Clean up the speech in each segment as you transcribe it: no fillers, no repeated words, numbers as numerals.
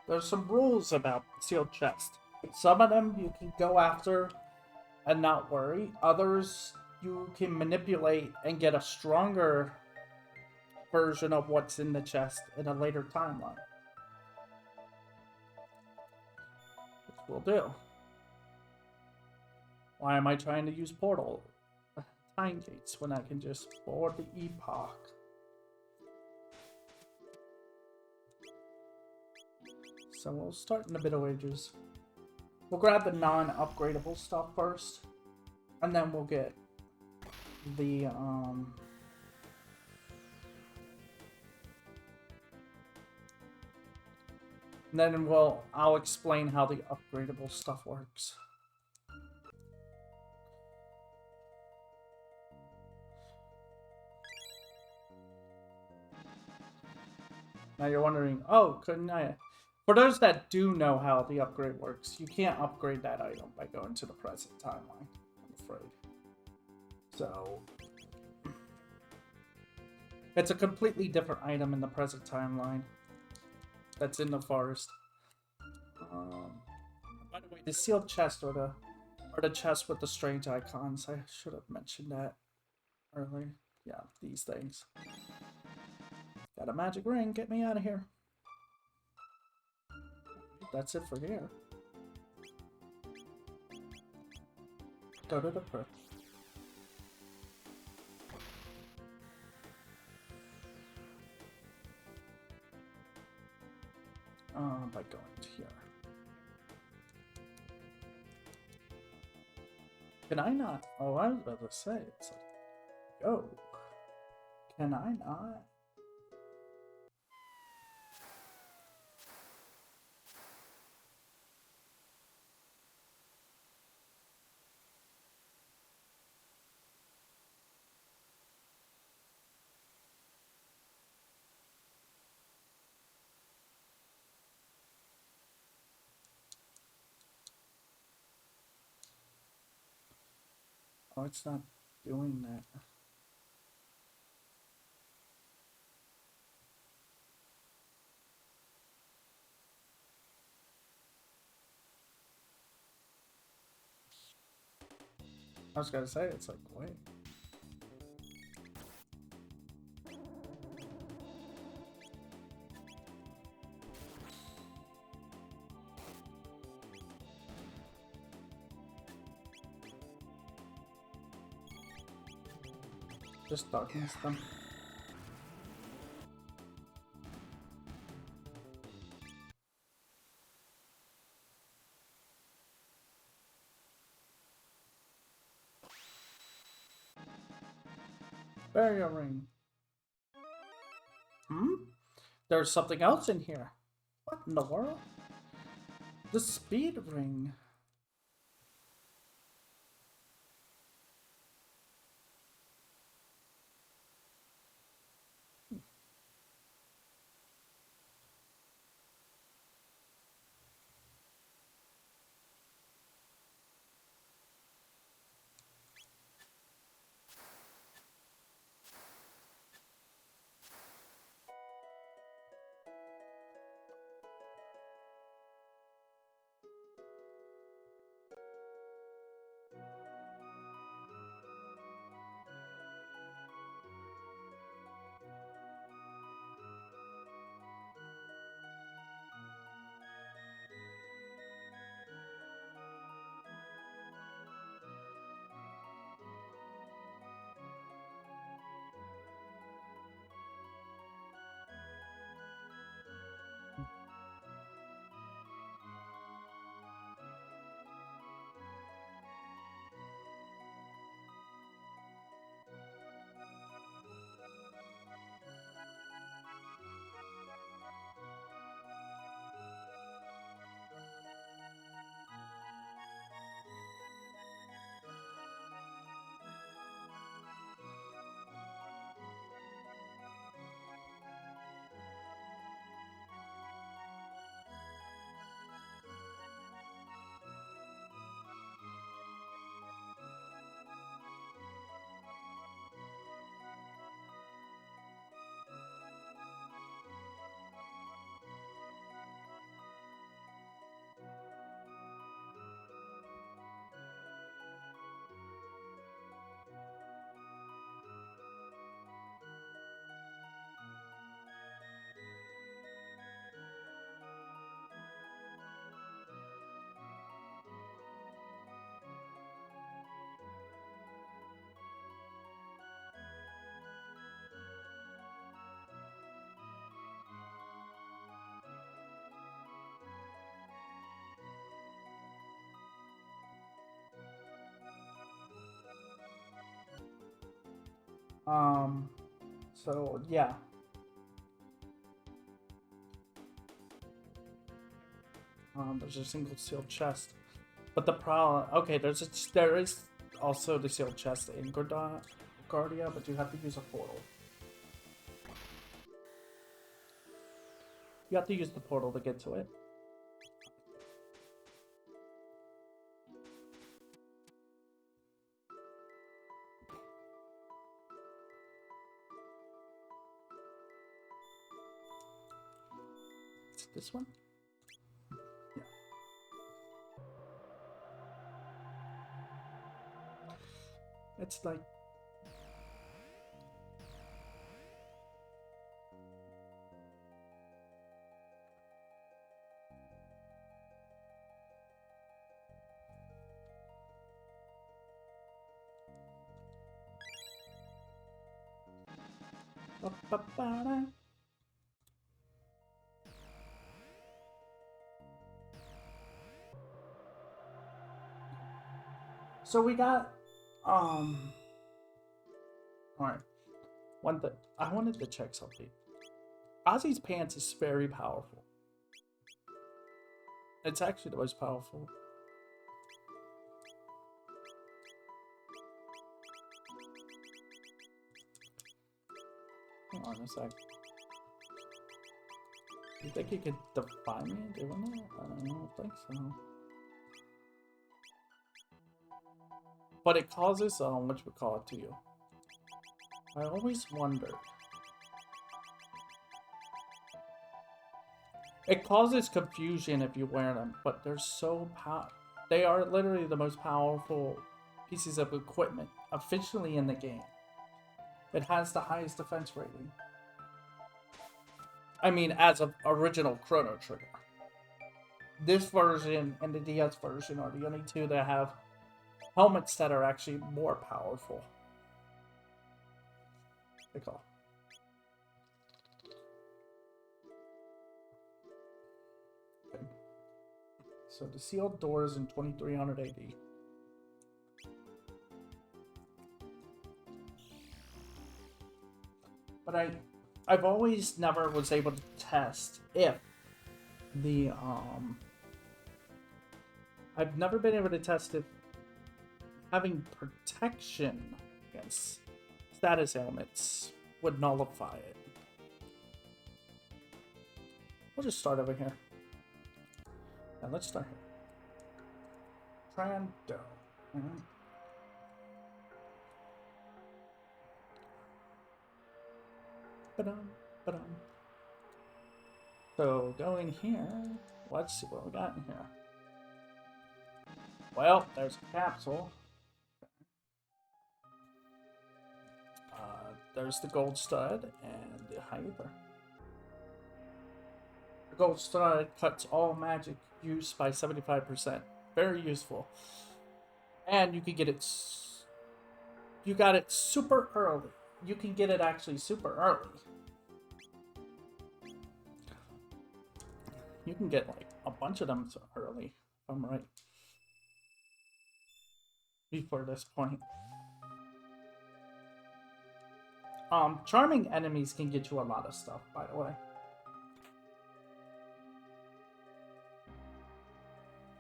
there's some rules about sealed chest. Some of them you can go after and not worry. Others you can manipulate and get a stronger version of what's in the chest in a later timeline. Which we'll do. Why am I trying to use portal time gates when I can just forward the epoch? So we'll start in the Middle Ages. We'll grab the non-upgradable stuff first, and then we'll get the and then I'll explain how the upgradable stuff works. Now you're wondering, oh, couldn't I? For those that do know how the upgrade works, you can't upgrade that item by going to the present timeline, I'm afraid. So, it's a completely different item in the present timeline that's in the forest. By the way, the sealed chest or the chest with the strange icons, I should have mentioned that earlier. Yeah, these things. Got a magic ring, get me out of here. That's it for here. Go to the perch. By going to here. Can I not? Oh, I was about to say, it's like, yo. Can I not? Oh, it's not doing that. I was gonna say, it's like, wait. Just darkness them. Barrier ring. There's something else in here. What in the world? The speed ring. So yeah. There's a single sealed chest, but the problem, okay, there is also the sealed chest in Guardia, but you have to use a portal. You have to use the portal to get to it. Is it this one? Yeah. It's like so we got alright. One thing I wanted to check something. Ozzy's pants is very powerful. It's actually the most powerful. Hang on a sec. You think you could defy me doing that? I don't think so. But it causes whatchamacallit to you. I always wondered. It causes confusion if you wear them, but they're so they are literally the most powerful pieces of equipment officially in the game. It has the highest defense rating. I mean, as of original Chrono Trigger. This version and the DS version are the only two that have helmets that are actually more powerful. They call. Okay. So the sealed doors in 2300 AD. But I've always never was able to test if the I've never been able to test if having protection against status ailments would nullify it. We'll just start over here. Now let's start here. Trando. So go in here. Let's see what we got in here. Well, there's a capsule. There's the gold stud and the Hyper. The gold stud cuts all magic use by 75%. Very useful. And you can get it. You got it super early. You can get it actually super early. You can get like a bunch of them early, if I'm right. Before this point. Charming enemies can get you a lot of stuff, by the way.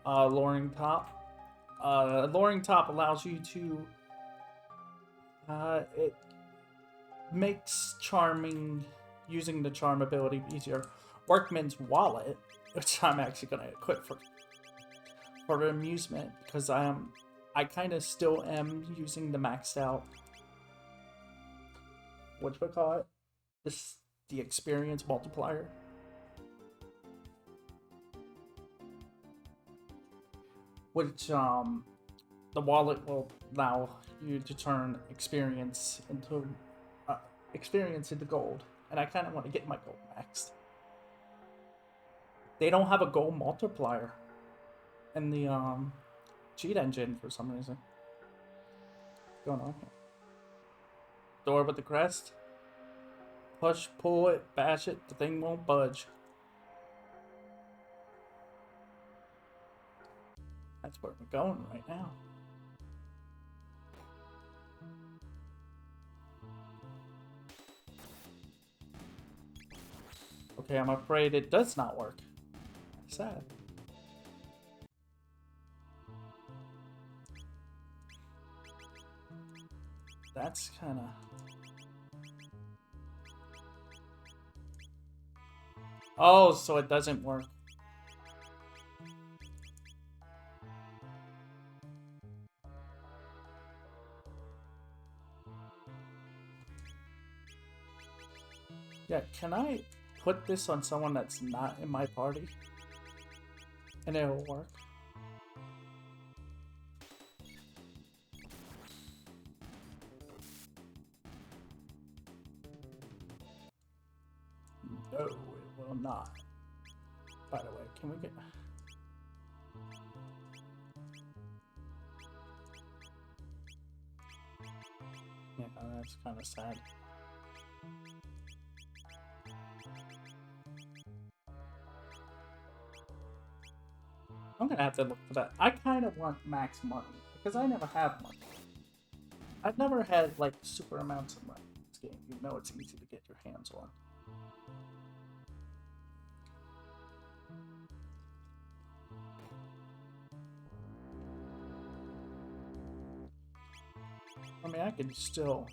Luring Top. Luring Top allows you to... it makes charming, using the charm ability easier. Workman's Wallet, which I'm actually going to equip for amusement, because I kind of still am using the maxed out... whatchamacallit? The experience multiplier. Which, the wallet will allow you to turn experience into gold. And I kind of want to get my gold maxed. They don't have a gold multiplier in the, cheat engine for some reason. What's going on here? Door with the crest. Push, pull it, bash it, the thing won't budge. That's where we're going right now. Okay, I'm afraid it does not work. Sad. That's kind of... Oh, so it doesn't work. Yeah, can I put this on someone that's not in my party? And it'll work? No, it will not. By the way, can we get... Yeah, that's kind of sad. I'm gonna have to look for that. I kind of want max money, because I never have money. I've never had, like, super amounts of money in this game. You know it's easy to get your hands on. I mean, I can still...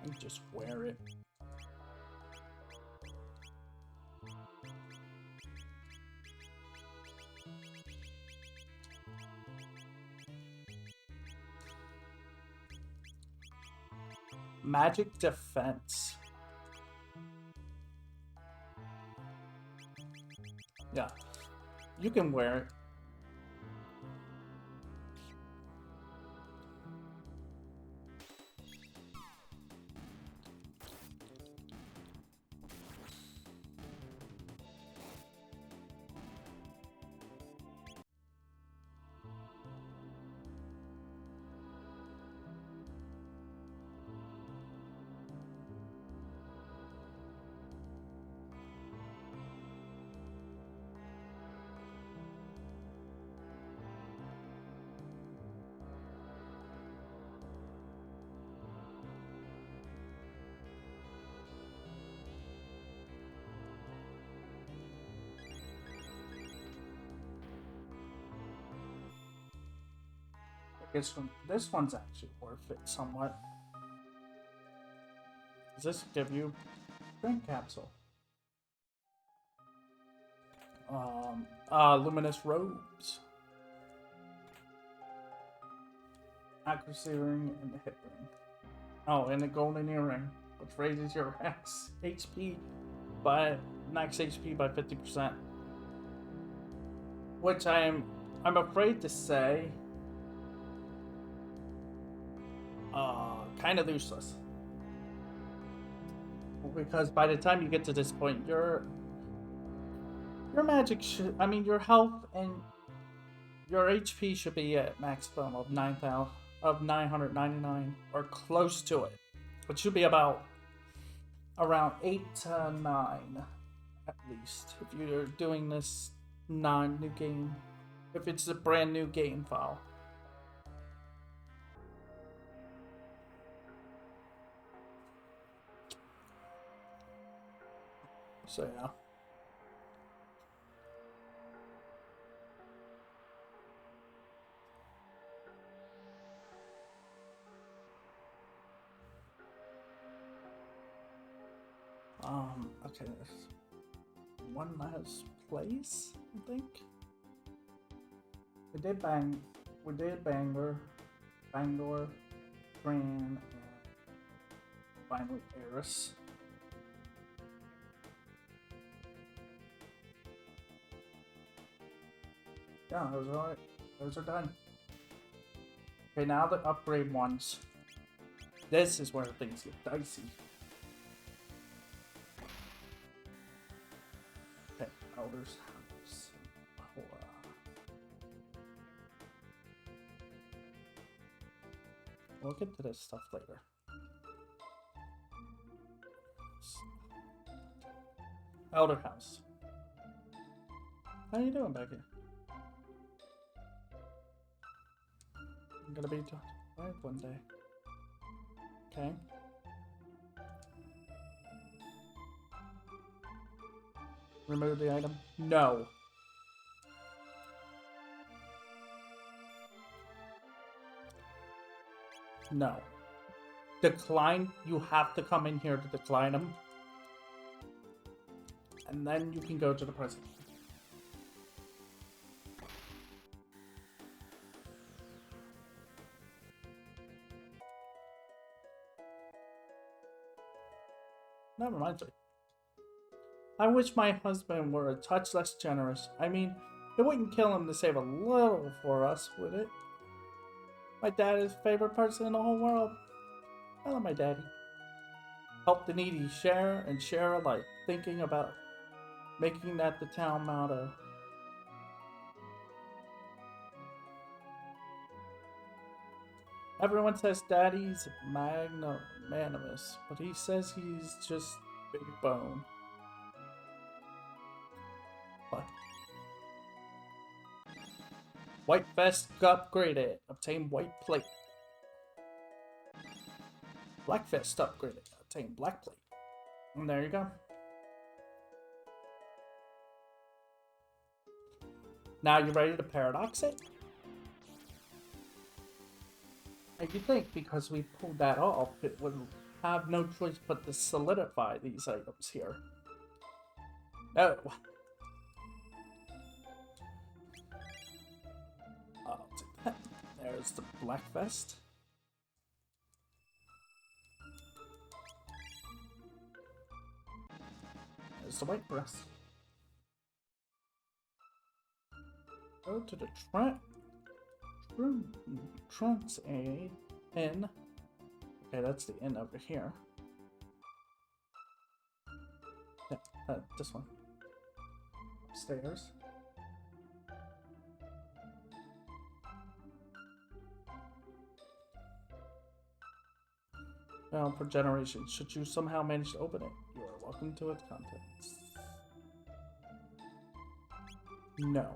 I can just wear it. Magic defense. Yeah, you can wear it. This one's actually worth it somewhat. Does this give you drink capsule? Luminous robes. Accuracy ring and the hit ring. Oh, and the golden earring, which raises your max HP by 50%. Which I'm afraid to say kind of useless. Because by the time you get to this point, your magic should, I mean, your health and your HP should be at maximum of 999 or close to it. It should be about around 8 to 9 at least if you're doing this non-new game, if it's a brand new game file. So yeah. Okay, there's one last place, I think. We did Bangor, Gran, and finally Eris. Yeah, those are done. Okay, now the upgrade ones. This is where things get dicey. Okay, Elder's House. We'll get to this stuff later. Elder House. How you doing back here? I'm gonna be right one day. Okay. Remove the item? No. No. Decline, you have to come in here to decline them. And then you can go to the president. Never mind. I wish my husband were a touch less generous. I mean, it wouldn't kill him to save a little for us, would it? My dad is favorite person in the whole world. I love my daddy. Help the needy, share and share alike. Thinking about making that the town motto. Everyone says Daddy's magnanimous, but he says he's just big bone. What? White vest upgraded. Obtain white plate. Black vest upgraded. Obtain black plate. And there you go. Now you ready to paradox it? And you think because we pulled that off, it would have no choice but to solidify these items here. No. I'll take that. There's the black vest. There's the white breast. Go to the trunks inn. Okay, that's the inn over here. Yeah, this one. Stairs. Now, for generations, should you somehow manage to open it, you are welcome to its contents. No.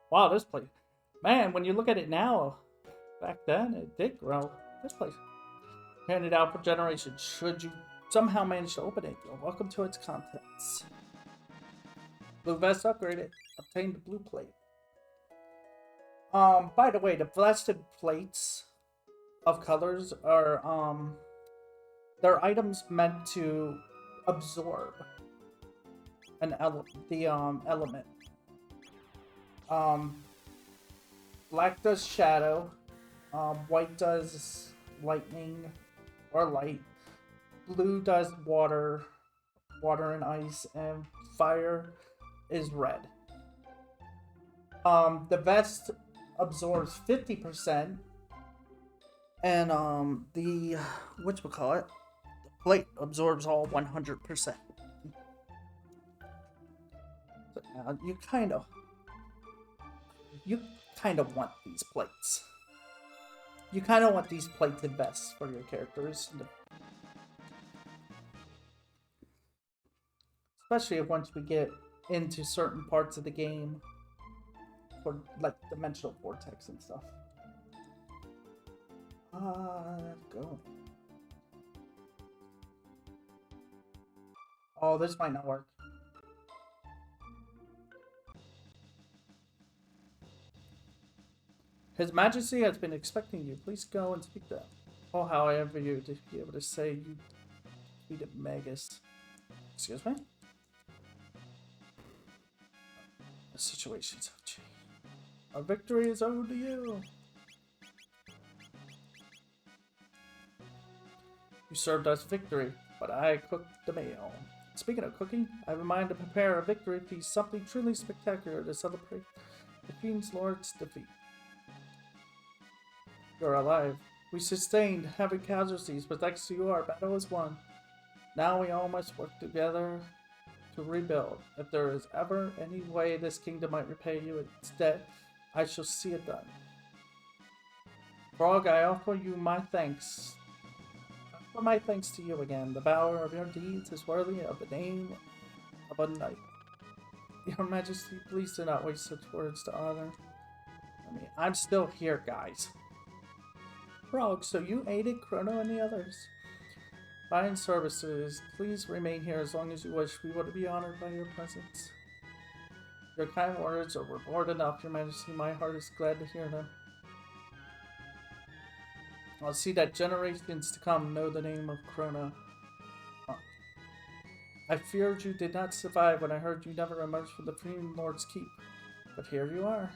Wow, this place. Man, when you look at it now, back then it did grow. This place. Handed out for generations. Should you somehow manage to open it, you're welcome to its contents. Blue vest upgraded. Obtain the blue plate. By the way, the blasted plates of colors are, they're items meant to absorb an element. Black does shadow, white does lightning or light, blue does water and ice, and fire is red. The vest absorbs 50%, and the whatchamacallit, the plate absorbs all 100%. So now you kind of want these plates. You kind of want these plated vests for your characters. Especially once we get into certain parts of the game. For, like, dimensional vortex and stuff. Go. Oh, this might not work. His Majesty has been expecting you. Please go and speak to him. Oh, how I envy you to be able to say you defeated Magus. Excuse me? The situations have changed. Our victory is owed to you. You served us victory, but I cooked the meal. Speaking of cooking, I have in mind to prepare a victory feast, something truly spectacular to celebrate the Fiend's Lord's defeat. You're alive. We sustained heavy casualties, but thanks to you, our battle is won. Now we all must work together to rebuild. If there is ever any way this kingdom might repay you instead, I shall see it done. Frog, I offer you my thanks. I offer my thanks to you again. The power of your deeds is worthy of the name of a knight. Your Majesty, please do not waste such words to honor. I'm still here, guys. Frog, so you aided Chrono and the others. Fine services. Please remain here as long as you wish. We would be honored by your presence. Your kind words are reward enough, Your Majesty. My heart is glad to hear them. I'll see that generations to come know the name of Chrono. I feared you did not survive when I heard you never emerged from the Fiend Lord's Keep. But here you are.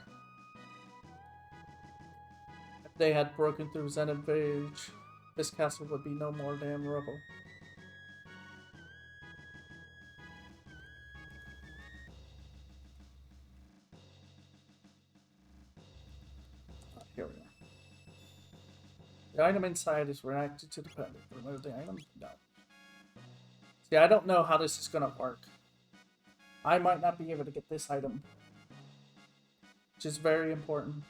If they had broken through Zenith Village, this castle would be no more than rubble. Here we are. The item inside is reacted to the pendant. Remove the item? No. See, I don't know how this is gonna work. I might not be able to get this item, which is very important.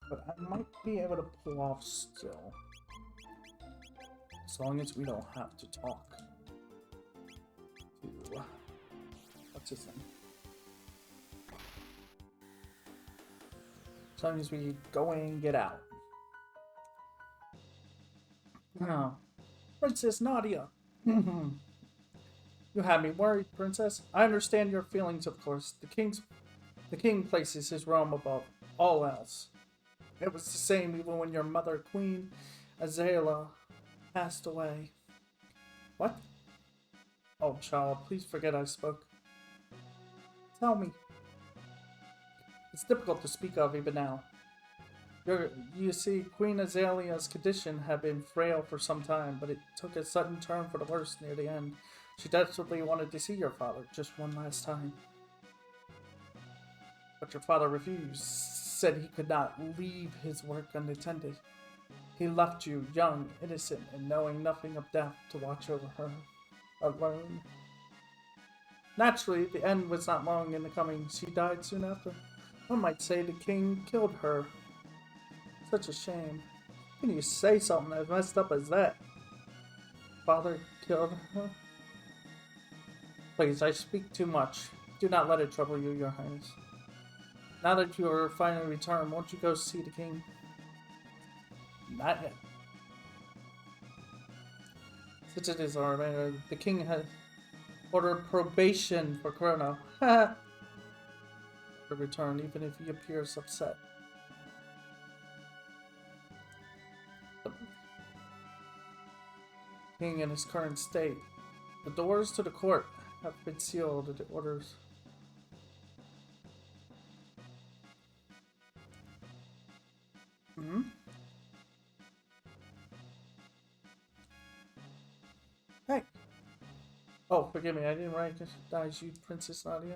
But I might be able to pull off still. As long as we don't have to talk to... what's his name? As long as we go in and get out. Oh. Princess Nadia! You had me worried, Princess. I understand your feelings, of course. The king places his realm above all else. It was the same even when your mother, Queen Azalea'S, passed away. What? Oh, child, please forget I spoke. Tell me. It's difficult to speak of even now. You see, Queen Azalea'S condition had been frail for some time, but it took a sudden turn for the worse near the end. She desperately wanted to see your father just one last time. But your father refused, said he could not leave his work unattended. He left you, young, innocent, and knowing nothing of death, to watch over her, alone. Naturally, the end was not long in the coming. She died soon after. One might say the king killed her. Such a shame. How can you say something as messed up as that? Father killed her? Please, I speak too much. Do not let it trouble you, Your Highness. Now that you are finally returned, won't you go see the king? Not yet. Since it is our matter, the king has ordered probation for Chrono. Ha! To return, even if he appears upset. The king in his current state. The doors to the court have been sealed. The orders. Hmm? Hey! Oh, forgive me, I didn't recognize you, Princess Nadia.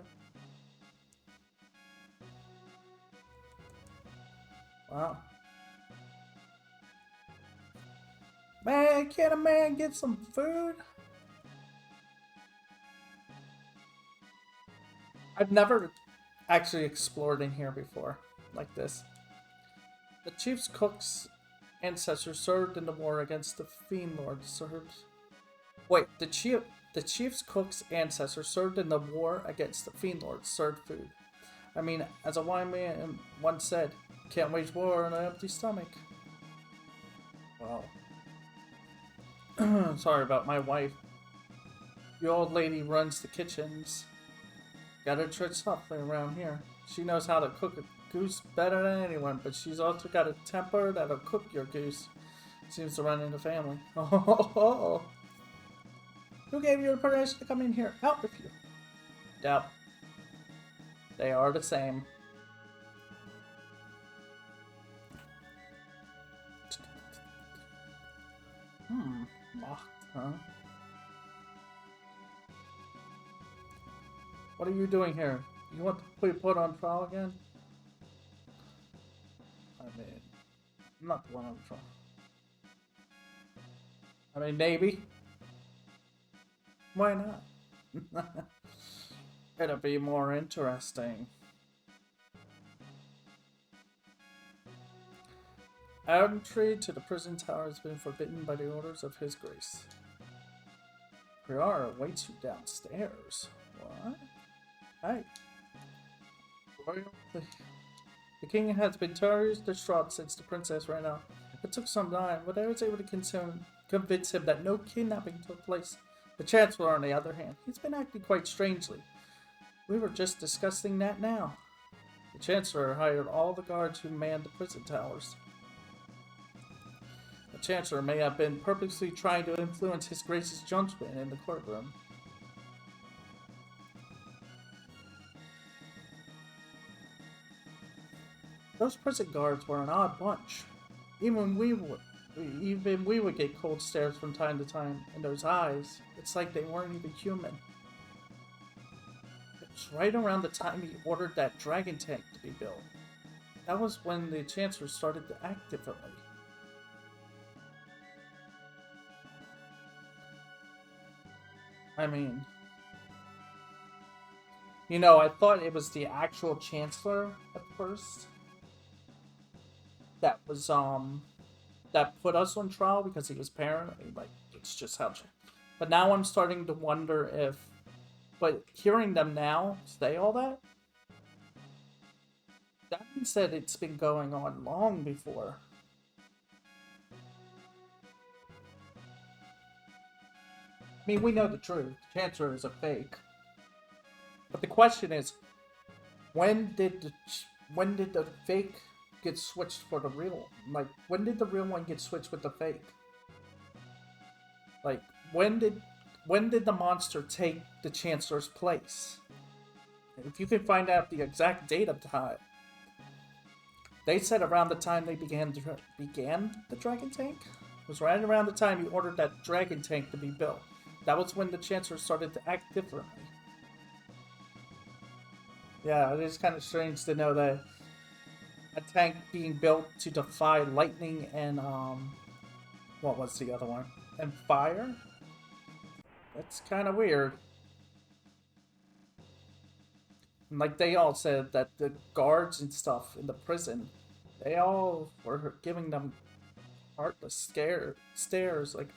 Wow. Man, can't a man get some food? I've never actually explored in here before, like this. The chief's cook's ancestors served in the war against the Fiend Lord. Wait, the chief's cook's ancestors served in the war against the Fiend Lord. Served food. I mean, as a wise man once said, can't wage war on an empty stomach. Well, sorry about my wife. The old lady runs the kitchens. Gotta tread softly around here. She knows how to cook a goose better than anyone, but she's also got a temper that'll cook your goose. Seems to run in the family. Oh, who gave you the permission to come in here? Out with you. Yep. They are the same. Locked, huh? What are you doing here? You want to be put on trial again? I mean, I'm not the one on trial. I mean, maybe. Why not? It'll be more interesting. Entry to the prison tower has been forbidden by the orders of His Grace. Priora awaits you downstairs. What? Hey. The king has been terribly distraught since the princess ran out. It took some time, but I was able to convince him that no kidnapping took place. The Chancellor, on the other hand, he's been acting quite strangely. We were just discussing that now. The Chancellor hired all the guards who manned the prison towers. The Chancellor may have been purposely trying to influence His Grace's judgment in the courtroom. Those prison guards were an odd bunch. Even we would get cold stares from time to time, and those eyes, it's like they weren't even human. It was right around the time he ordered that dragon tank to be built. That was when the Chancellor started to act differently. I mean, you know, I thought it was the actual Chancellor at first that was, that put us on trial because he was paranoid. Like, it's just how... But now I'm starting to wonder if... But hearing them now say all that, that means that it's been going on long before. I mean, we know the truth. The Chancellor is a fake. But the question is, when did the fake get switched for the real? Like, when did the real one get switched with the fake? Like, when did the monster take the Chancellor's place? If you can find out the exact date of time, they said around the time they began the dragon tank. It was right around the time he ordered that dragon tank to be built. That was when the Chancellor started to act differently. Yeah, it is kind of strange to know that a tank being built to defy lightning and, what was the other one? And fire? That's kind of weird. And like they all said that the guards and stuff in the prison, they all were giving them heartless stares. Like,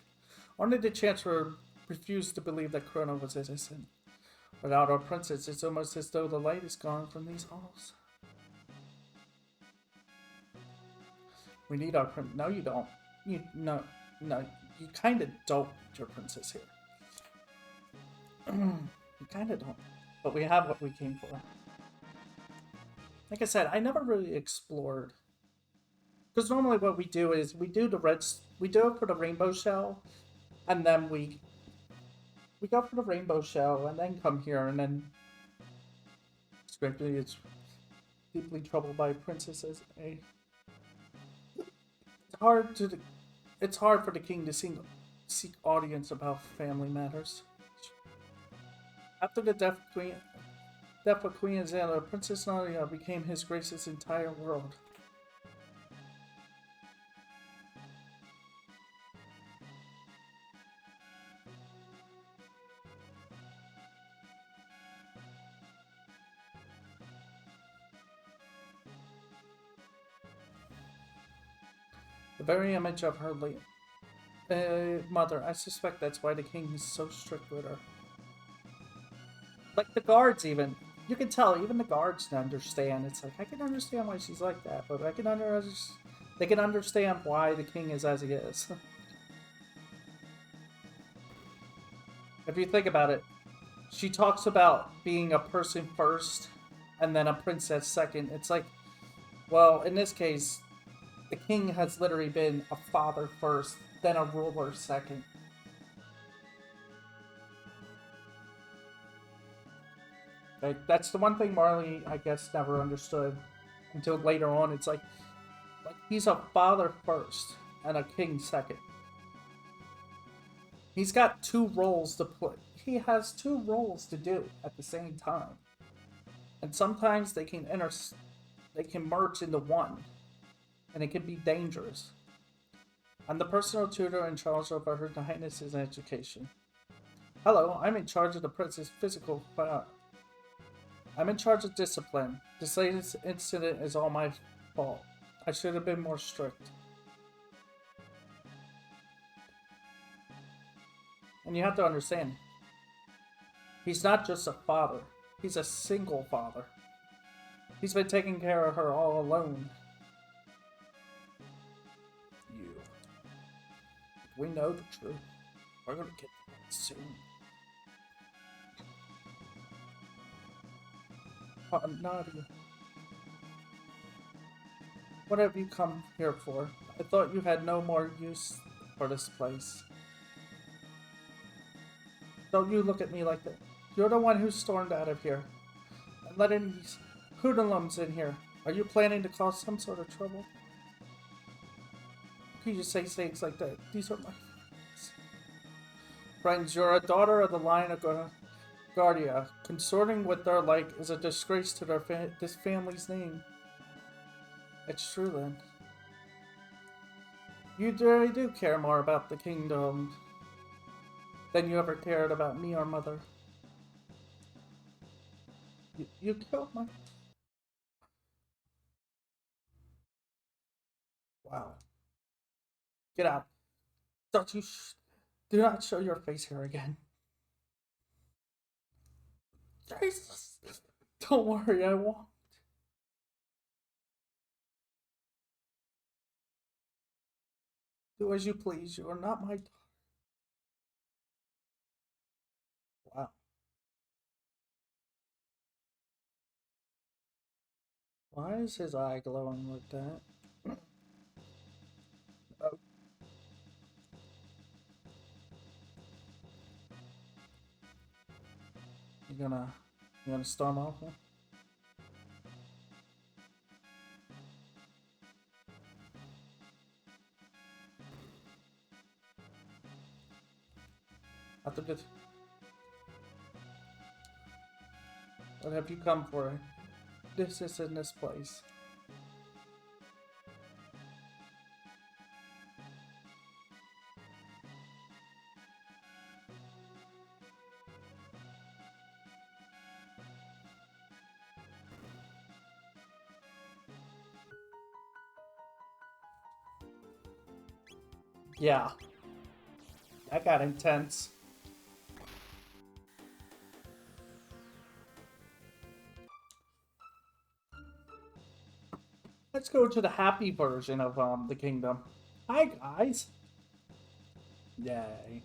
only the Chancellor refused to believe that Chrono was innocent. Without our princess, it's almost as though the light is gone from these halls. We need our princess. No, you don't. No, you kind of don't need your princess here. You kind of don't. But we have what we came for. Like I said, I never really explored. Because normally what we do is we do it for the rainbow shell, and then we go for the rainbow shell, and then come here, and then Scriptly is deeply troubled by princesses. It's hard for the king to seek audience about family matters. After the death of Queen Azalea'S, Princess Nadia became His Grace's entire world. The very image of her late mother. I suspect that's why the king is so strict with her. Like the guards even. You can tell, even the guards can understand. It's like, I can understand why she's like that, but they can understand why the king is as he is. If you think about it, she talks about being a person first and then a princess second. It's like, well, in this case, the king has literally been a father first, then a ruler second. Like, that's the one thing Marley, I guess, never understood until later on. It's like he's a father first and a king second. He's got two roles to play. He has two roles to do at the same time, and sometimes they can merge into one, and it can be dangerous. I'm the personal tutor in charge of Her Highness's education. Hello, I'm in charge of the prince's physical. I'm in charge of discipline. This latest incident is all my fault. I should have been more strict. And you have to understand, he's not just a father. He's a single father. He's been taking care of her all alone. You. We know the truth. We're gonna get that soon. Naughty. What have you come here for? I thought you had no more use for this place. Don't you look at me like that. You're the one who stormed out of here and let in these hoodlums in here. Are you planning to cause some sort of trouble? How can you say things like that? These are my friends. Friends, you're a daughter of the line of Guardia. Consorting with their like is a disgrace to this family's name. It's true then. You really do care more about the kingdom than you ever cared about me or mother. You killed my... Wow. Get out. Don't you... Do not show your face here again. Jesus. Don't worry, I won't. Do as you please. You are not my daughter. Wow. Why is his eye glowing like that? Oh. You gonna storm off here? After this, what have you come for? This is in this place. Yeah. That got intense. Let's go to the happy version of the kingdom. Hi guys. Yay.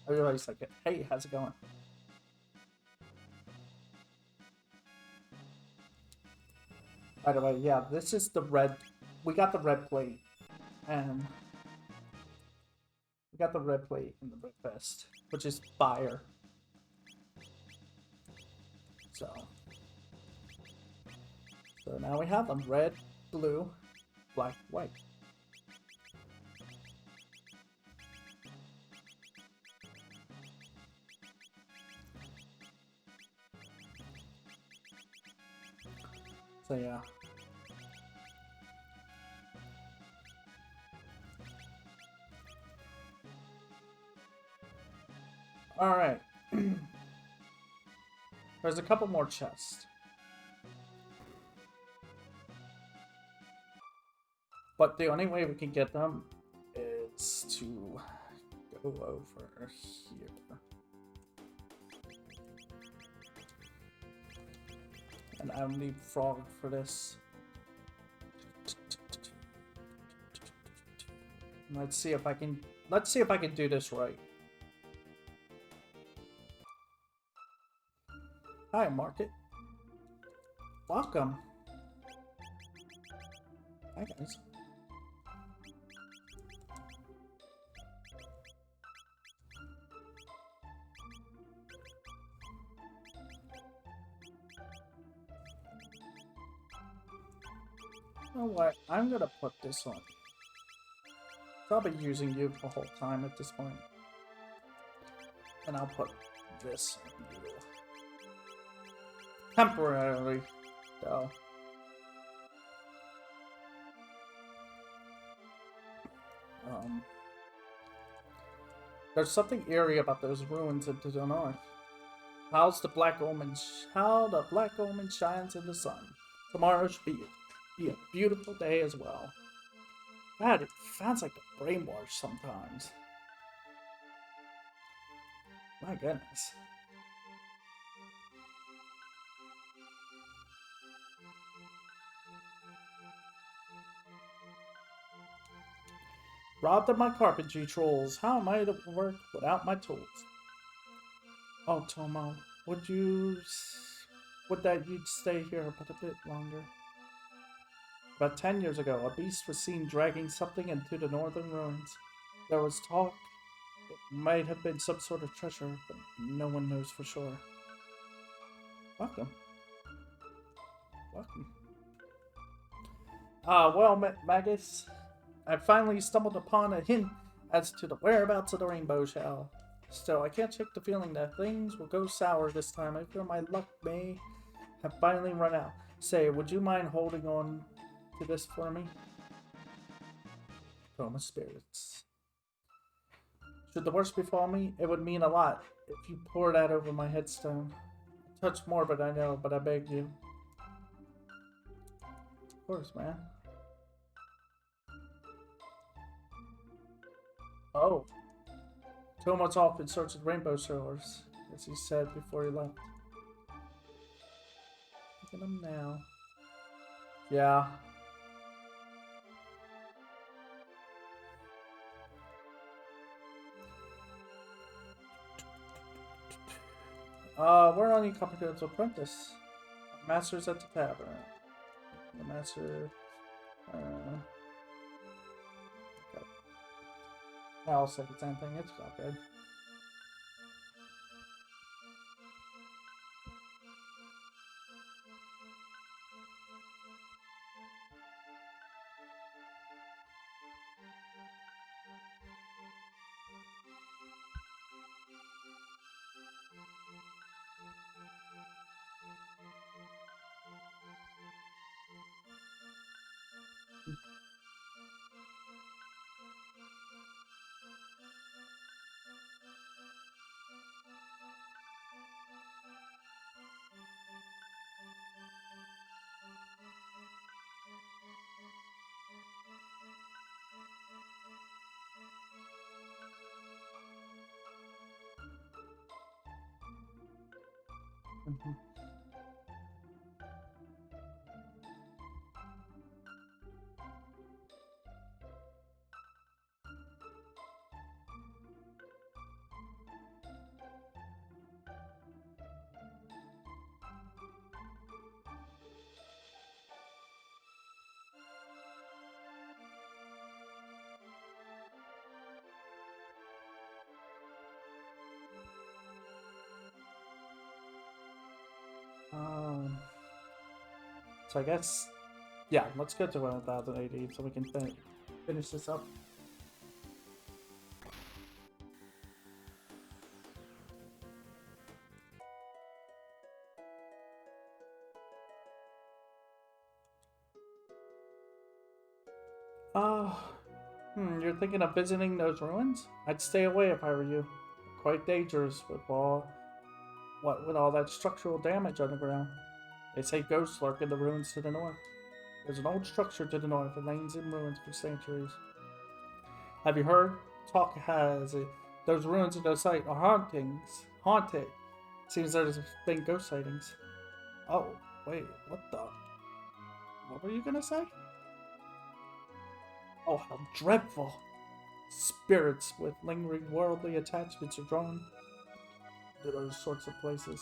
Everybody's like, hey, how's it going? By the way, yeah, this is the red. We got the red plate. And we got the red plate and the red vest, which is fire. So now we have them. Red, blue, black, white. So yeah. Alright. There's a couple more chests. But the only way we can get them is to go over here. And I don't need frog for this. Let's see if I can do this right. Hi, Market. Welcome. Hi, guys. You know what? I'm gonna put this on. So I'll be using you the whole time at this point. And I'll put this on you. Temporarily, though. There's something eerie about those ruins to the north. How the black omen shines in the sun. Tomorrow should be a beautiful day as well. God, it sounds like a brainwash sometimes. My goodness. Robbed of my carpentry tools. How am I to work without my tools? Oh, Tomo, would that you'd stay here but a bit longer? About 10 years ago, a beast was seen dragging something into the northern ruins. There was talk it might have been some sort of treasure, but no one knows for sure. Welcome. Welcome. Well, Magus, I finally stumbled upon a hint as to the whereabouts of the rainbow shell. Still, I can't shake the feeling that things will go sour this time. I fear my luck may have finally run out. Say, would you mind holding on to this for me? Chroma spirits. Should the worst befall me, it would mean a lot if you pour that over my headstone. Touch more, but I know, but I beg you. Of course, man. Oh. Tomo's off in search of rainbow showers, as he said before he left. Look at him now. Yeah. We're on your Copperfield's apprentice. Master's at the tavern. The master. Okay. I'll say the same thing. It's not good. So I guess, yeah, let's get to 1000 AD so we can finish this up. You're thinking of visiting those ruins? I'd stay away if I were you. Quite dangerous with all that structural damage underground. They say ghosts lurk in the ruins to the north. There's an old structure to the north that lays in ruins for centuries. Have you heard? Talk has it. Those ruins at the site are haunted. Seems there's been ghost sightings. Oh, Wait, what the? What were you gonna say? Oh, how dreadful! Spirits with lingering worldly attachments are drawn to those sorts of places.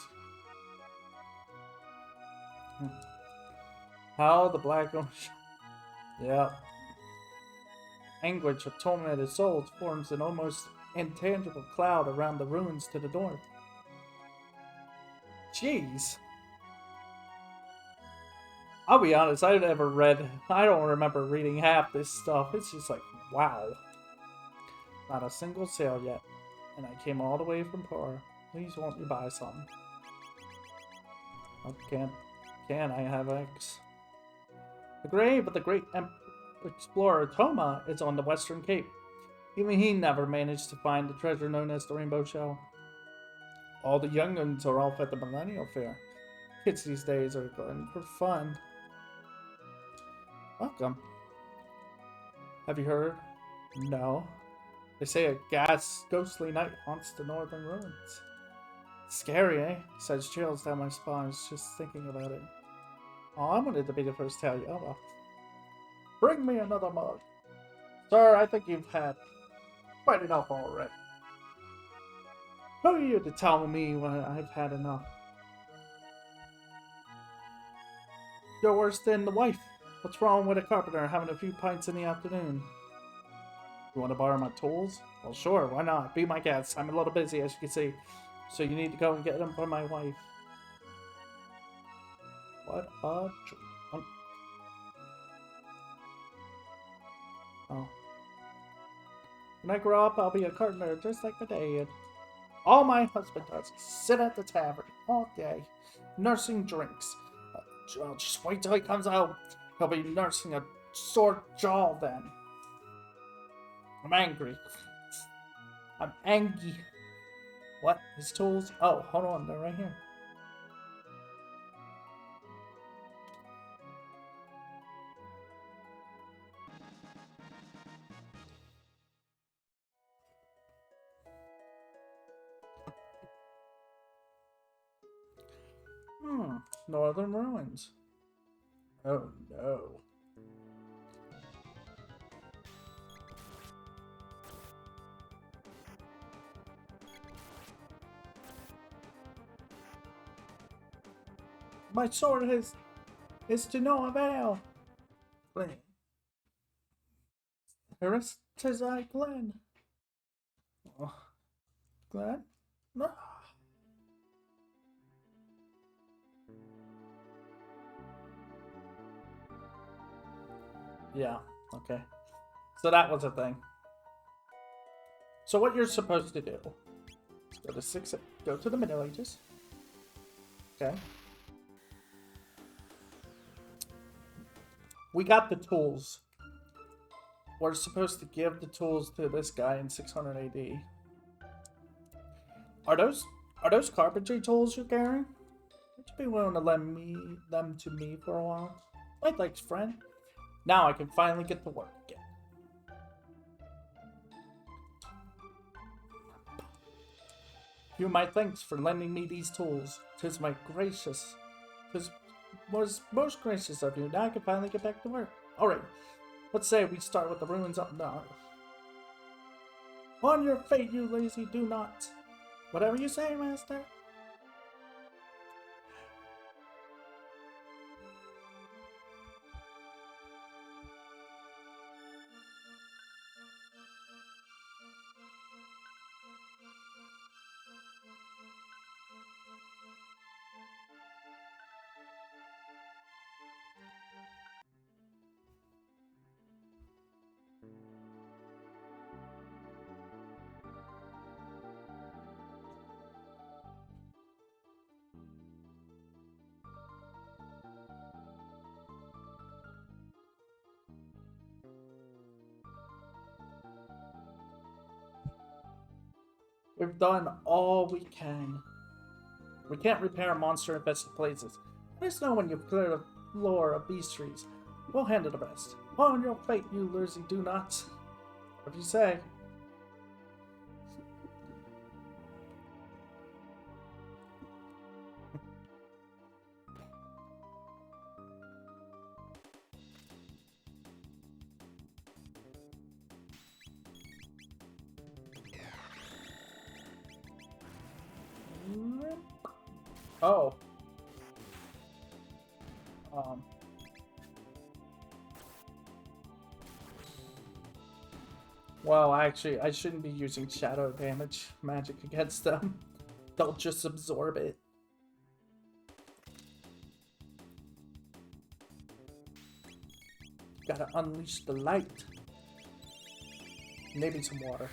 How the Blackrose... Yeah. Anguish of tormented souls forms an almost intangible cloud around the ruins to the north. Jeez. I'll be honest, I don't remember reading half this stuff. It's just like, wow. Not a single sale yet. And I came all the way from Pura. Please won't you buy some? Oh, can I have X? The grave of the great explorer Toma is on the Western Cape. Even he never managed to find the treasure known as the Rainbow Shell. All the young'uns are off at the Millennial Fair. Kids these days are going for fun. Welcome. Have you heard? No. They say a ghostly night haunts the northern ruins. Scary, eh? Sends chills down my spine just thinking about it. Oh, I wanted to be the first to tell you. Oh well. Bring me another mug. Sir, I think you've had quite enough already. Who are you to tell me when I've had enough? You're worse than the wife. What's wrong with a carpenter having a few pints in the afternoon? You want to borrow my tools? Well, sure, why not? Be my guest. I'm a little busy, as you can see. So you need to go and get them for my wife. What a... Oh. When I grow up, I'll be a carpenter just like my dad. All my husband does is sit at the tavern all day, nursing drinks. Just wait till he comes out. He'll be nursing a sore jaw then. I'm angry. I'm angry. What? His tools? Oh, hold on. They're right here. Northern ruins. Oh no. My sword is to no avail. Glen. Tis I, Glen. Oh. Glen? No. Yeah, okay. So that was a thing. So what you're supposed to do, go to the Middle Ages. Okay. We got the tools. We're supposed to give the tools to this guy in 600 AD. Are those carpentry tools you're carrying? Would you be willing to lend them to me for a while? My thanks, friend. Now I can finally get to work again. You my thanks for lending me these tools. Tis was most gracious of you. Now I can finally get back to work. Alright, let's say we start with the ruins up north. On your fate, you lazy do not. Whatever you say, master. We've done all we can. We can't repair monster-infested places. Let us know when you've cleared the floor of beastries. We'll handle the rest. On your fate, you lazy do nots. What do you say? Oh. Um. Well, actually, I shouldn't be using shadow damage magic against them. They'll just absorb it. Gotta unleash the light. Maybe some water.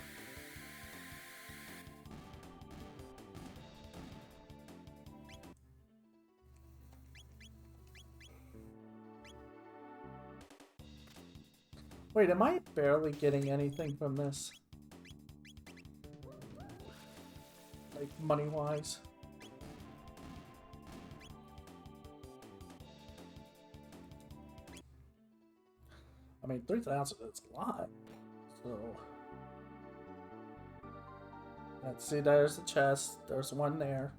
Wait, am I barely getting anything from this? Like, money-wise? I mean, 3,000 is a lot. So... let's see, there's the chest. There's one there.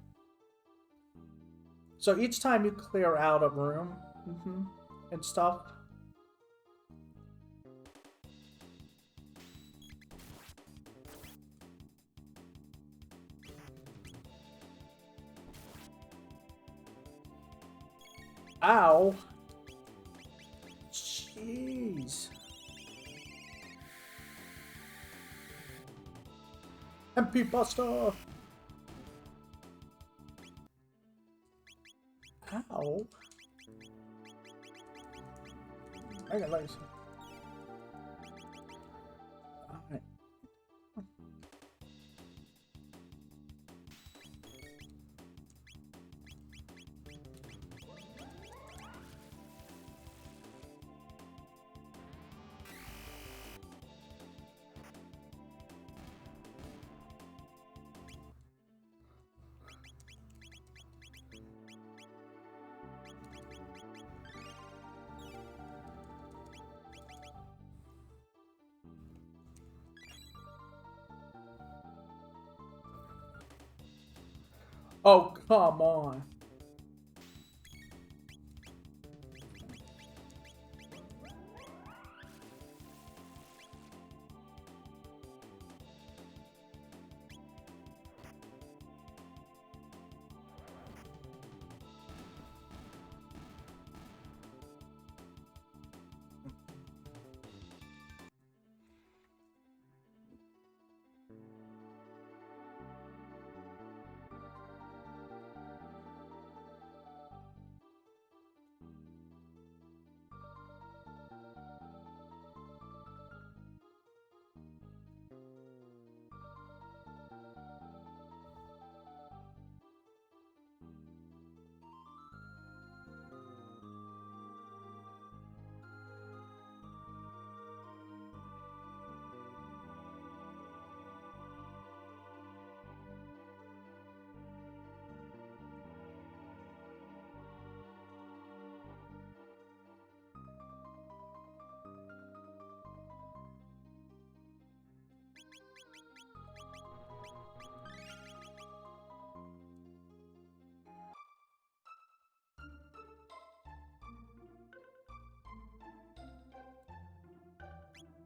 So each time you clear out a room and stuff... Ow! Jeez. MP Buster! Ow. I got laser. Alright. Oh, come on.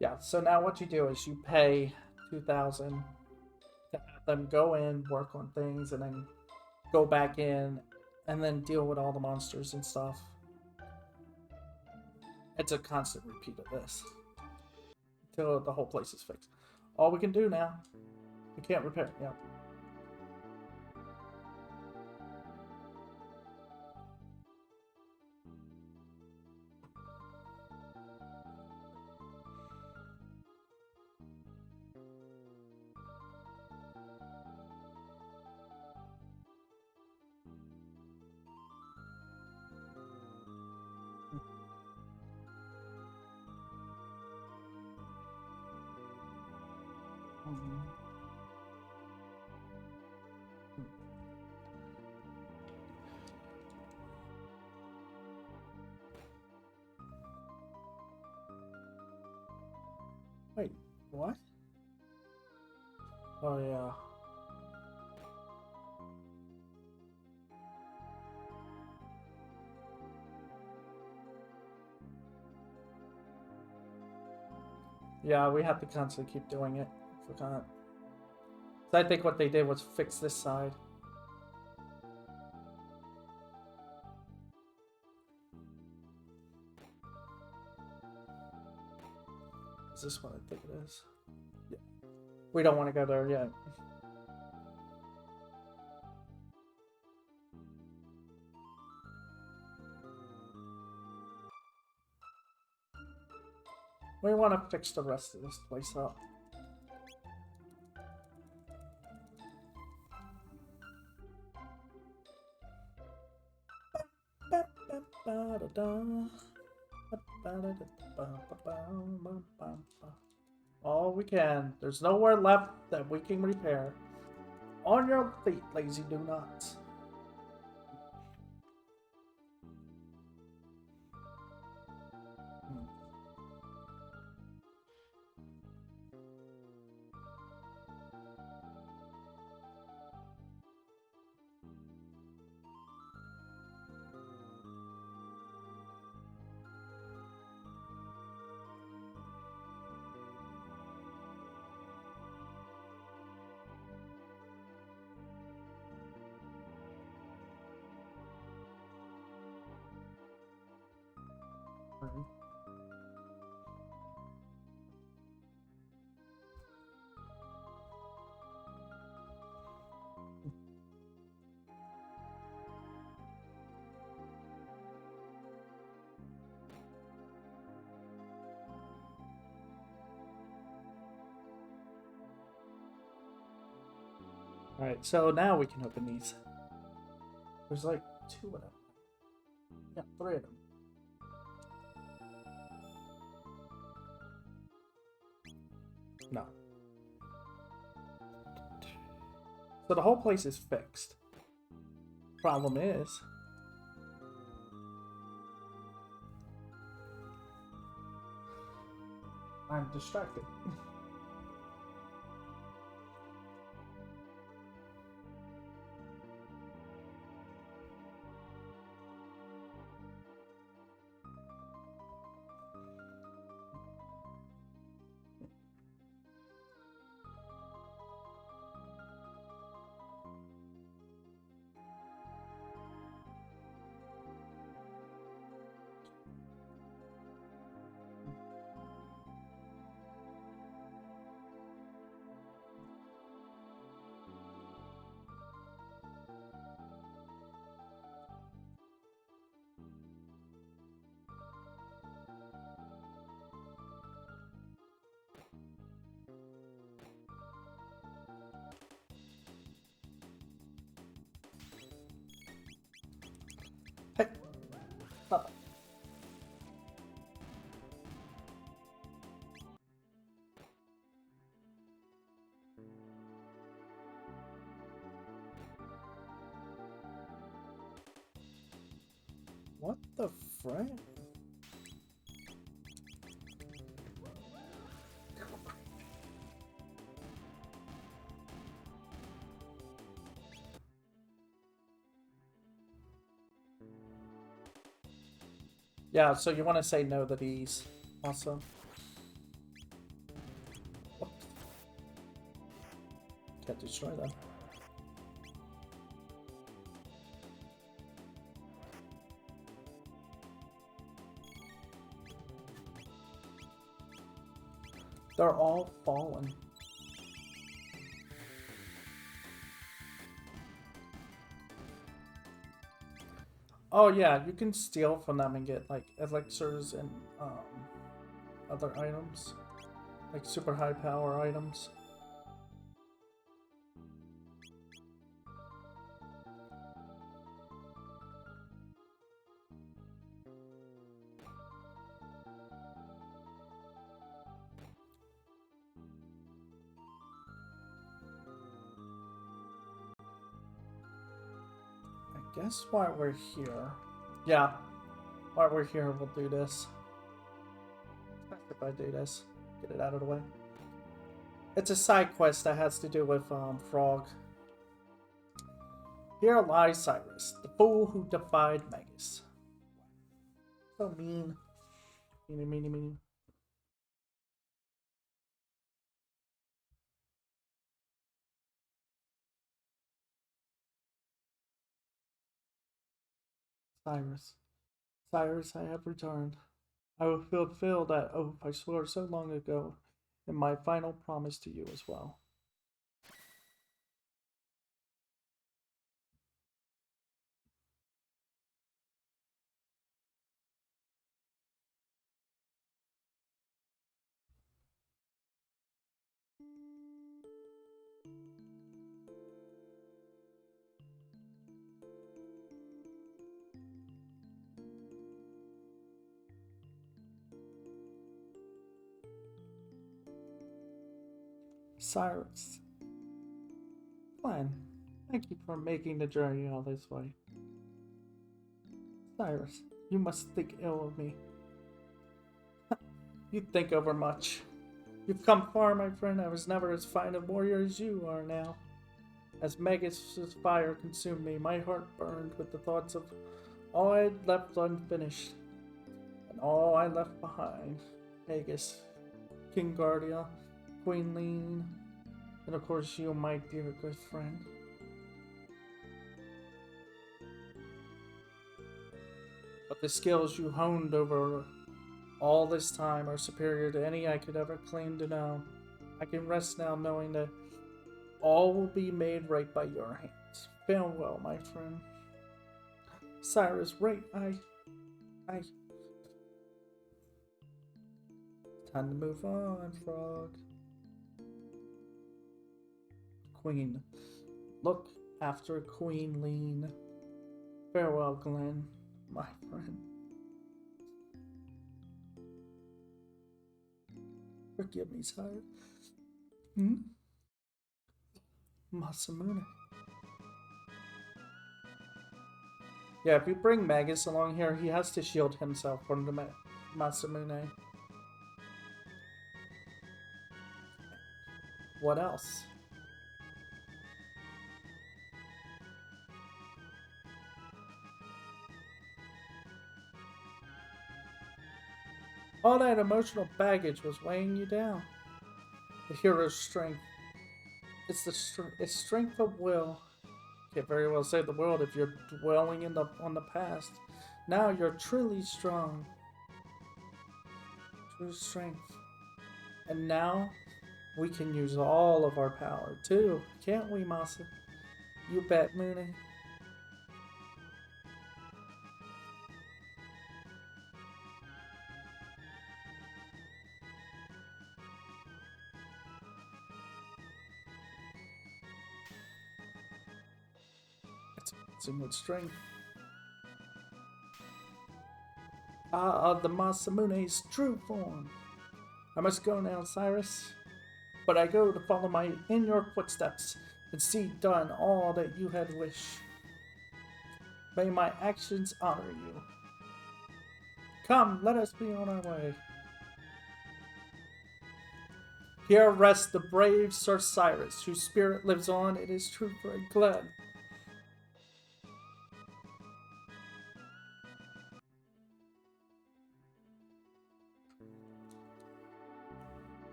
Yeah, so now what you do is you pay 2,000 to have them go in, work on things, and then go back in, and then deal with all the monsters and stuff. It's a constant repeat of this until the whole place is fixed. All we can do now, we can't repair. Yeah. Wait, what? Oh, yeah. Yeah, we have to constantly keep doing it. Forgot. So I think what they did was fix this side. this one? I think it is. Yeah. We don't want to go there yet. We want to fix the rest of this place up. All we can. There's nowhere left that we can repair. On your feet, lazy do-nots. Alright, so now we can open these. There's like 2 of them. Yeah, 3 of them. No. So the whole place is fixed. Problem is... I'm distracted. Hey, stop. What the frick? Yeah, so you want to say no to these also. What? Can't destroy them. They're all fallen. Oh yeah, you can steal from them and get like elixirs and other items, like super high power items. I guess while we're here, yeah, while we're here, we'll do this. If I do this, get it out of the way. It's a side quest that has to do with Frog. Here lies Cyrus, the fool who defied Magus. So mean. Mean. Cyrus. Cyrus, I have returned. I will fulfill that oath I swore so long ago in my final promise to you as well. Cyrus, Glenn, thank you for making the journey all this way. Cyrus, you must think ill of me. You think overmuch. You've come far, my friend. I was never as fine a warrior as you are now. As Magus' fire consumed me, my heart burned with the thoughts of all I had left unfinished, and all I left behind. Magus, King Guardia, Queen Lean, and of course you, my dear good friend. But the skills you honed over all this time are superior to any I could ever claim to know. I can rest now knowing that all will be made right by your hands. Farewell, my friend. Cyrus, right, Time to move on, Frog. Queen. Look after Queen Lean. Farewell, Glenn, my friend. Forgive me, sire. Masamune. Yeah, if you bring Magus along here, he has to shield himself from the Masamune. What else? All that emotional baggage was weighing you down. The hero's strength. It's strength of will. Can't very well save the world if you're dwelling on the past. Now you're truly strong. True strength. And now we can use all of our power too, can't we, Masa? You bet, Mooney. It's in good strength. The Masamune's true form. I must go now, Cyrus. But I go to follow in your footsteps and see done all that you had wished. May my actions honor you. Come, let us be on our way. Here rests the brave Sir Cyrus, whose spirit lives on, it is true for Glenn.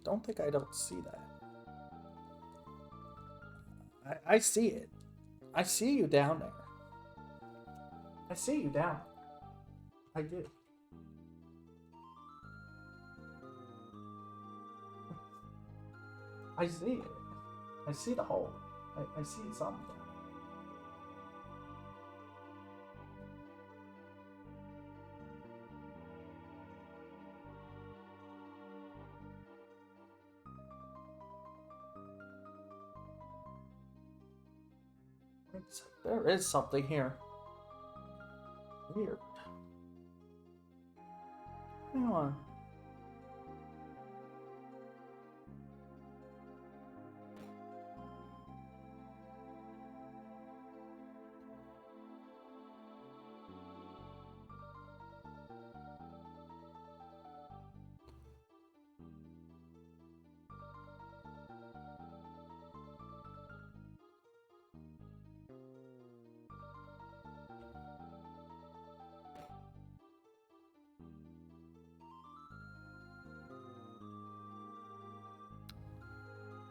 Don't think I don't see that. I see it. I see you down there. I see you down. I do. I see it. I see the hole. I see something. There is something here. Weird. Hang on.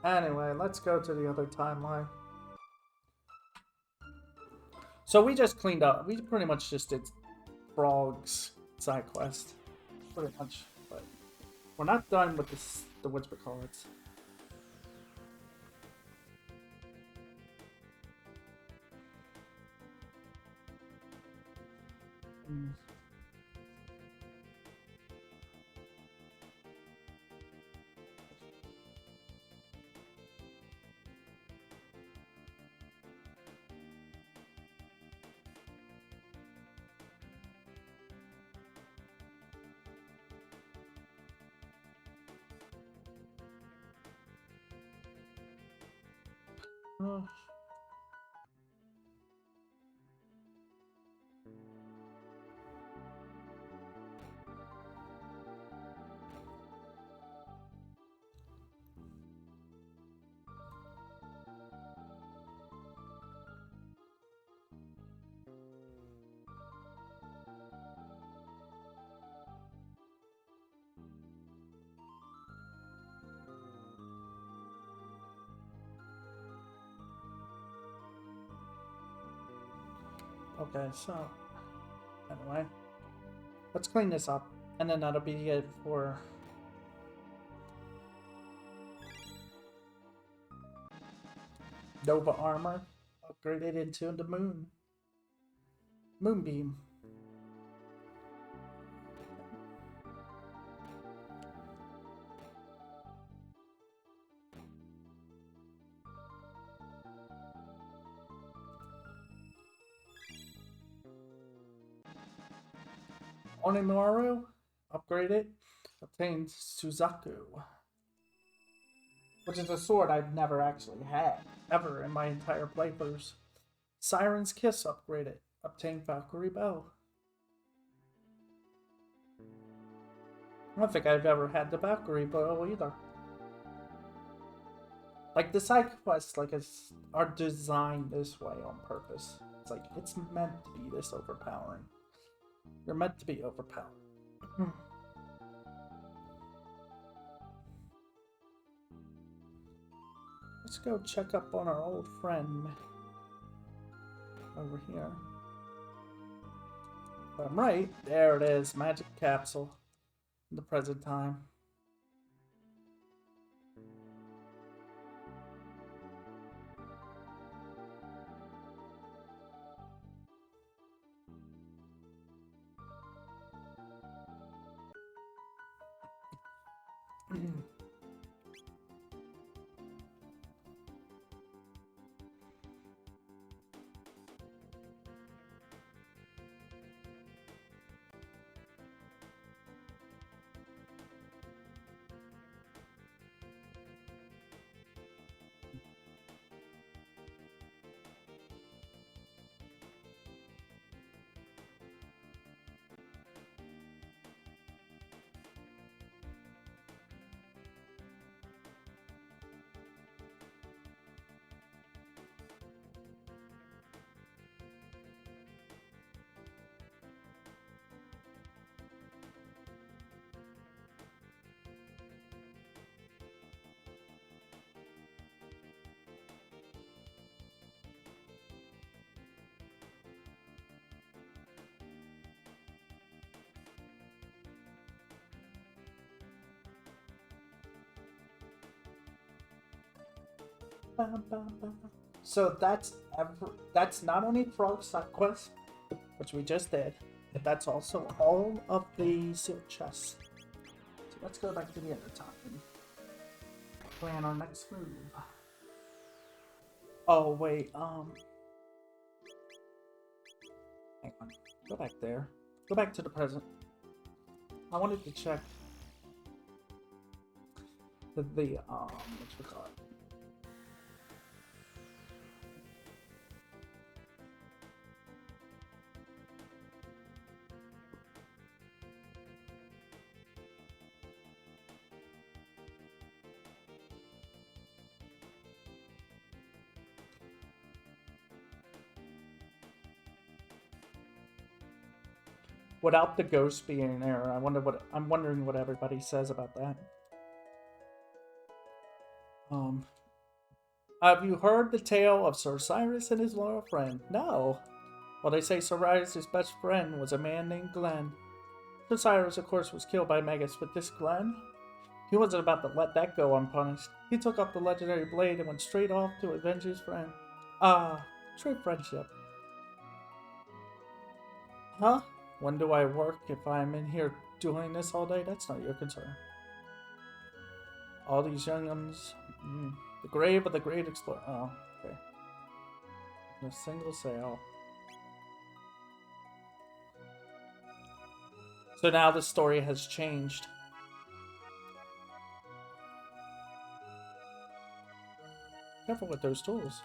Anyway, let's go to the other timeline. So we just cleaned up. We pretty much just did Frog's side quest. Pretty much. But we're not done with this, the Whisper cards. Okay, so anyway, let's clean this up, and then that'll be it for Nova armor upgraded into the moonbeam. Onimaru, upgraded, obtained Suzaku, which is a sword I've never actually had, ever in my entire playthroughs. Siren's Kiss, upgraded, obtained Valkyrie Bow. I don't think I've ever had the Valkyrie Bow either. Like, the side quests, like, are designed this way on purpose. It's like, it's meant to be this overpowering. You're meant to be overpowered. Let's go check up on our old friend over here. If I'm right, there it is, magic capsule in the present time. So that's not only Frog side quest, which we just did, but that's also all of the sealed chests. So let's go back to the end time and plan our next move. Oh wait, hang on. Go back there. Go back to the present. I wanted to check what we call it. Without the ghost being there, I'm wondering what everybody says about that. Have you heard the tale of Sir Cyrus and his loyal friend? No. Well, they say Cyrus' best friend was a man named Glenn. Sir Cyrus, of course, was killed by Magus, but this Glenn? He wasn't about to let that go unpunished. He took up the legendary blade and went straight off to avenge his friend. Ah, true friendship. Huh? When do I work if I'm in here doing this all day? That's not your concern. All these young'uns. The grave of the great explorer. Oh, okay. In a single sail. So now the story has changed. Careful with those tools.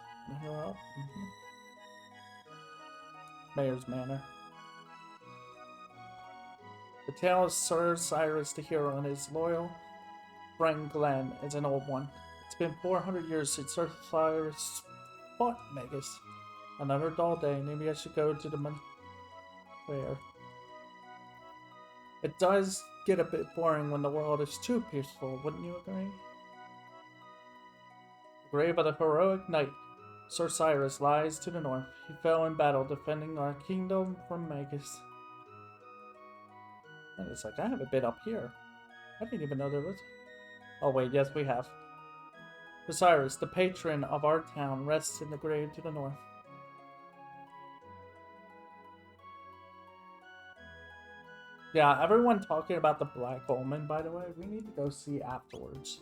Mayor's Manor. The tale of Sir Cyrus the hero and his loyal friend Glenn is an old one. It's been 400 years since Sir Cyrus fought Magus. Another dull day. Maybe I should go to the fair. It does get a bit boring when the world is too peaceful, wouldn't you agree? The grave of the heroic knight, Sir Cyrus, lies to the north. He fell in battle defending our kingdom from Magus. And it's like, I haven't been up here. I didn't even know there was... Oh wait, yes we have. Sir Cyrus, the patron of our town, rests in the grave to the north. Yeah, everyone talking about the Black Omen, by the way, we need to go see afterwards.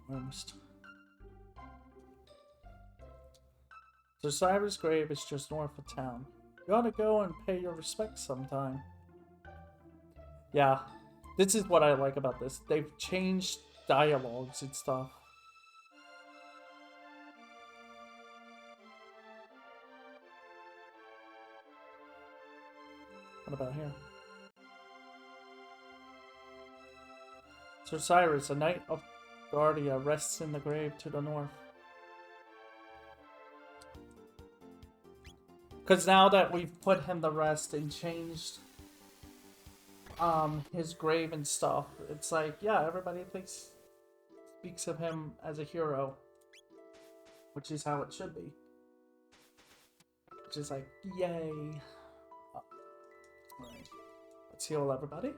Almost. Sir Cyrus' grave is just north of town. You ought to go and pay your respects sometime. Yeah, this is what I like about this. They've changed dialogues and stuff. What about here? Sir Cyrus, a knight of Guardia, rests in the grave to the north. Because now that we've put him to rest and changed his grave and stuff, it's like, yeah, everybody speaks of him as a hero, which is how it should be. Which is like, yay. Alright, let's heal everybody.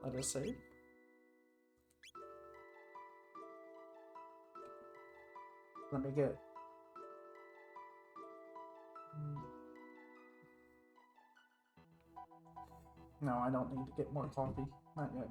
Let us save. Let me get... No, I don't need to get more coffee. Not yet.